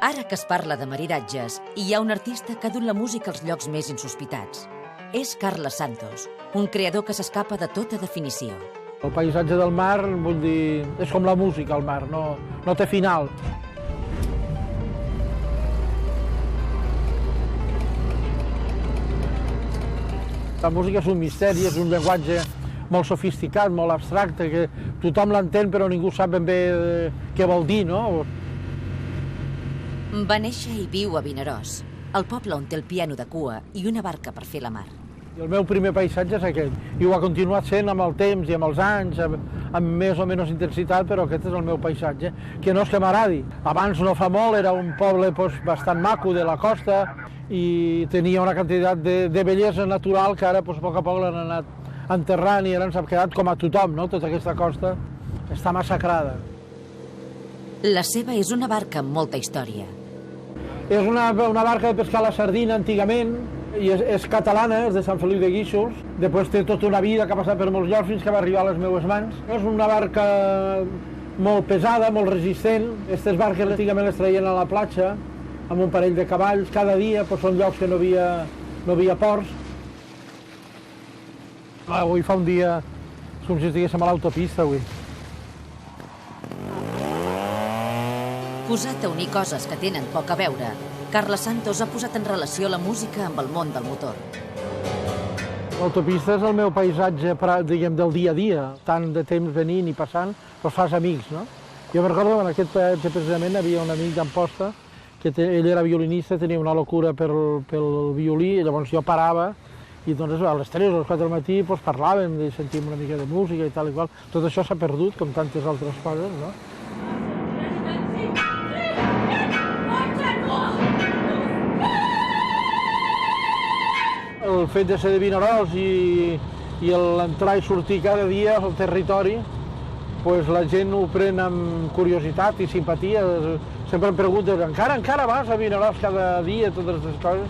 Ara que es parla de maridatges, hi ha un artista que ha dut la música als llocs més insospitats. És Carles Santos, un creador que s'escapa de tota definició. El paisatge del mar, vull dir, és com la música al mar, no té final. La música és un misteri, és un llenguatge molt sofisticat, molt abstracte, que tothom l'entén però ningú sap ben bé què vol dir, no? Va néixer i viu a Vinaròs, el poble on té el piano de cua i una barca per fer la mar. I el meu primer paisatge és aquest, i ho ha continuat sent amb el temps i amb els anys, amb més o menys intensitat, però aquest és el meu paisatge, que no és que m'agradi. Abans, no fa molt, era un poble bastant maco de la costa i tenia una quantitat de bellesa natural que ara, a poc a poc, l'han anat enterrant i ara ens ha quedat com a tothom, no? Tota aquesta costa està massacrada. La seva és una barca amb molta història. És una barca de pescar a la sardina antigament, i és catalana, és de Sant Feliu de Guíxols. Després té tota una vida que ha passat per molts llocs fins que va arribar a les meves mans. És una barca molt pesada, molt resistent. Aquestes barques antigament les traien a la platja amb un parell de cavalls cada dia, però són llocs que no hi havia ports. Avui fa un dia com si estiguéssim a l'autopista, avui. Posat a unir coses que tenen poc a veure, Carles Santos ha posat en relació la música amb el món del motor. L'autopista és el meu paisatge, diguem, del dia a dia, tant de temps venint i passant, però fas amics, no? Jo me'n recordo que en aquest paisatge precisament hi havia un amic d'Amposta, que ell era violinista, tenia una locura pel violí, i llavors jo parava, i doncs a les 3 o les 4 del matí parlàvem, sentíem una mica de música i tal i qual. Tot això s'ha perdut, com tantes altres coses, no? El fet de ser de Vinaròs i l'entrar i sortir cada dia al territori, la gent ho pren amb curiositat i simpatia. Sempre em pregunten, encara vas a Vinaròs cada dia, totes aquestes coses?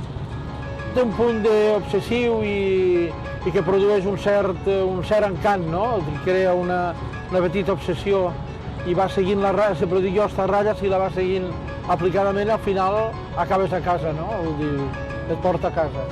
Té un punt obsessiu i que produeix un cert encant, no? Crea una petita obsessió i va seguint la ratlla, sempre dic jo, aquesta ratlla, si la va seguint aplicadament, al final acabes a casa, no? Vull dir, et porta a casa.